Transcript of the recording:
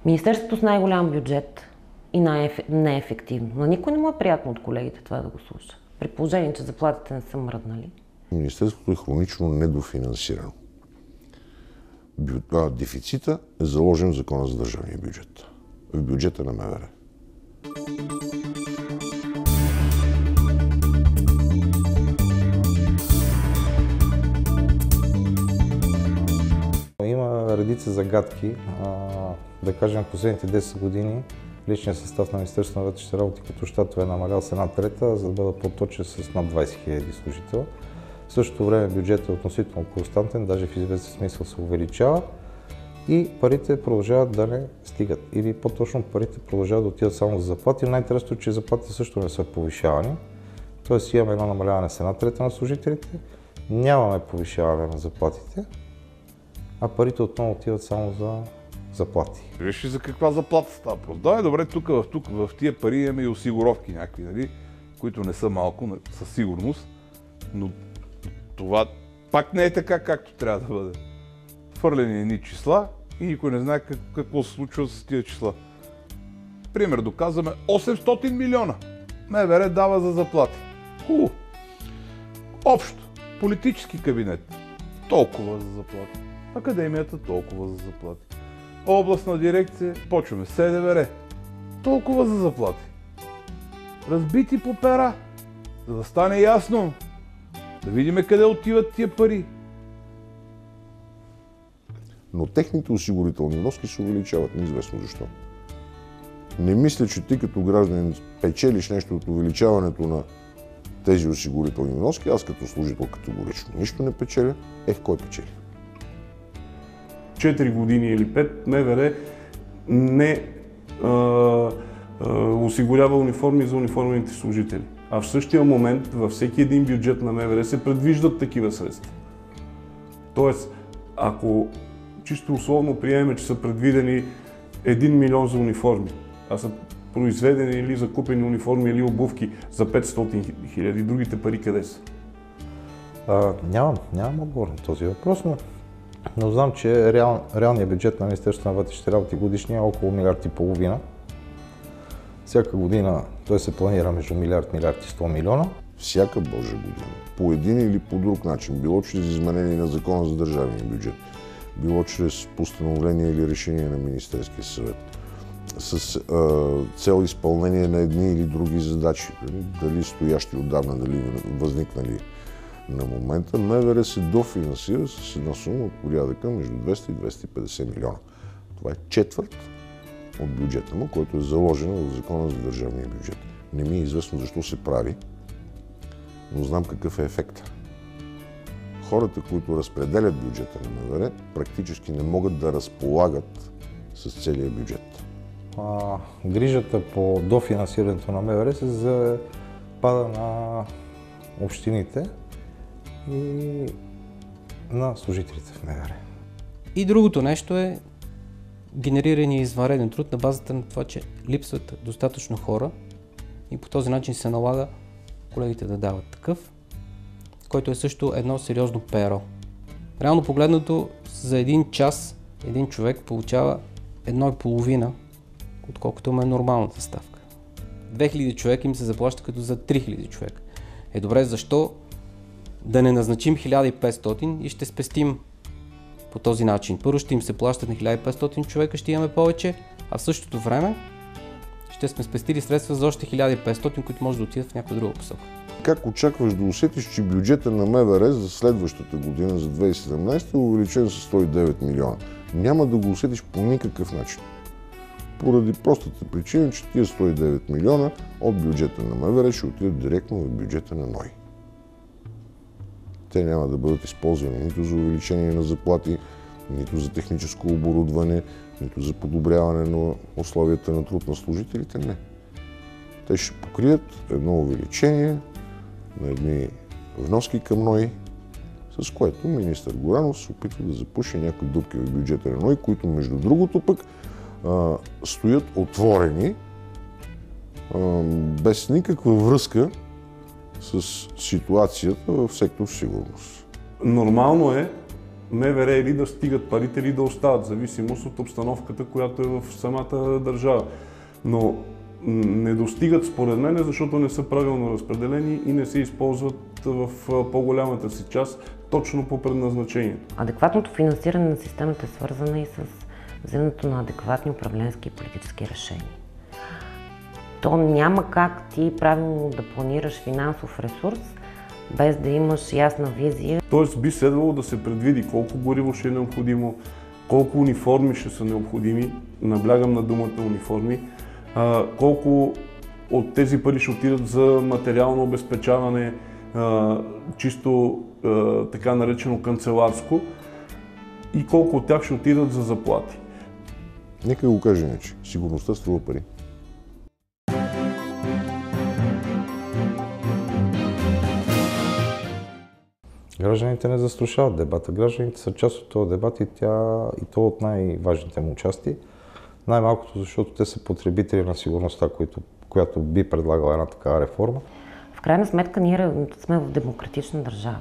Министерството с най-голям бюджет и неефективно. На никой не му е приятно от колегите това да го слуша. При положение, че заплатите не са мръднали. Министерството е хронично недофинансирано. Дефицита е заложен в Закона за държавния бюджет. В бюджета на МВР. Има редица загадки. Да кажем, в последните 10 години личният състав на Министерството на вътрешните работи като щатове е намалял с 1/3, за да бъда по-точен с над 20 000 служители. В същото време бюджетът е относително константен, даже в известен смисъл се увеличава и парите продължават да не стигат. Или по-точно парите продължават да отиват само за заплати. Най-интересното е, че заплатите също не са повишавани. Тоест имаме едно намаляване с 1/3 на служителите, нямаме повишаване на заплатите, а парите отново отиват само за заплати. Виж ли за каква заплата става просто? Да, добре, тук в тия пари имаме и осигуровки някакви, нали, които не са малко, със сигурност, но това пак не е така, както трябва да бъде. Хвърлени едни числа и никой не знае какво се случва с тия числа. Пример, доказваме 800 милиона. МВР дава за заплати. Хубаво. Общо. Политически кабинет. Толкова за заплати. Академията толкова за заплати. Областна дирекция, почваме СДВР. Толкова за заплати. Разбити по пера, за да стане ясно. Да видим къде отиват тия пари. Но техните осигурителни вноски се увеличават, неизвестно защо. Не мисля, че ти като гражданин печелиш нещо от увеличаването на тези осигурителни вноски. Аз като служител категорично нищо не печеля. Кой печели? 4 години или 5 МВР не осигурява униформи за униформените служители. А в същия момент във всеки един бюджет на МВР се предвиждат такива средства. Тоест, ако чисто условно приемем, че са предвидени 1 милион за униформи, а са произведени или закупени униформи или обувки за 500 хиляди, другите пари къде са? Нямам отговор на този въпрос, но знам, че реалният бюджет на Министерството на вътрешните работи годишния е около 1,5 милиарда. Всяка година той се планира между милиард и 100 милиона. Всяка Божа година, по един или по друг начин, било чрез изменение на Закона за държавния бюджет, било чрез постановление или решение на Министерския съвет, с цел изпълнение на едни или други задачи, дали стоящи отдавна, дали възникнали на момента, МВР се дофинансира с една сума от порядъка между 200 и 250 милиона. Това е четвърт от бюджета му, който е заложен в Закона за държавния бюджет. Не ми е известно защо се прави, но знам какъв е ефектът. Хората, които разпределят бюджета на МВР, практически не могат да разполагат с целия бюджет. Грижата по дофинансирането на МВР се запада на общините и на служителите в МВР. И другото нещо е генерирания извънреден труд на базата на това, че липсват достатъчно хора и по този начин се налага колегите да дават такъв, който е също едно сериозно перо. Реално погледнато, за един час един човек получава 1,5, отколкото му е нормалната ставка. 2000 човека им се заплаща като за 3000 човека. Добре, защо да не назначим 1500 и ще спестим по този начин? Първо ще им се плащат на 1500 човека, ще имаме повече, а в същото време ще сме спестили средства за още 1500, които може да отидат в някаква друга посока. Как очакваш да усетиш, че бюджета на МВР за следващата година, за 2017, е увеличен с 109 милиона? Няма да го усетиш по никакъв начин. Поради простата причина, че тия 109 милиона от бюджета на МВР ще отидат директно в бюджета на НОИ. Те няма да бъдат използвани нито за увеличение на заплати, нито за техническо оборудване, нито за подобряване на условията на труд на служителите. Не. Те ще покрият едно увеличение на едни вноски към НОИ с което министър Горанов се опитва да запуши някои дупки в бюджета на НОИ, които между другото пък стоят отворени, без никаква връзка с ситуацията в сектор сигурност. Нормално е МВР или да стигат парите, или да остават, в зависимост от обстановката, която е в самата държава. Но не достигат според мен, защото не са правилно разпределени и не се използват в по-голямата си част точно по предназначението. Адекватното финансиране на системата е свързано и с вземането на адекватни управленски и политически решения. То няма как ти правилно да планираш финансов ресурс, без да имаш ясна визия. Тоест би следвало да се предвиди колко гориво ще е необходимо, колко униформи ще са необходими, наблягам на думата униформи, колко от тези пари ще отидат за материално обезпечаване, чисто така наречено канцеларско, и колко от тях ще отидат за заплати. Нека го кажа иначе. Сигурността струва пари. Гражданите не застрашават дебата. Гражданите са част от този дебат и то от най-важните му части. Най-малкото, защото те са потребители на сигурността, която би предлагала една такава реформа. В крайна сметка ние сме в демократична държава.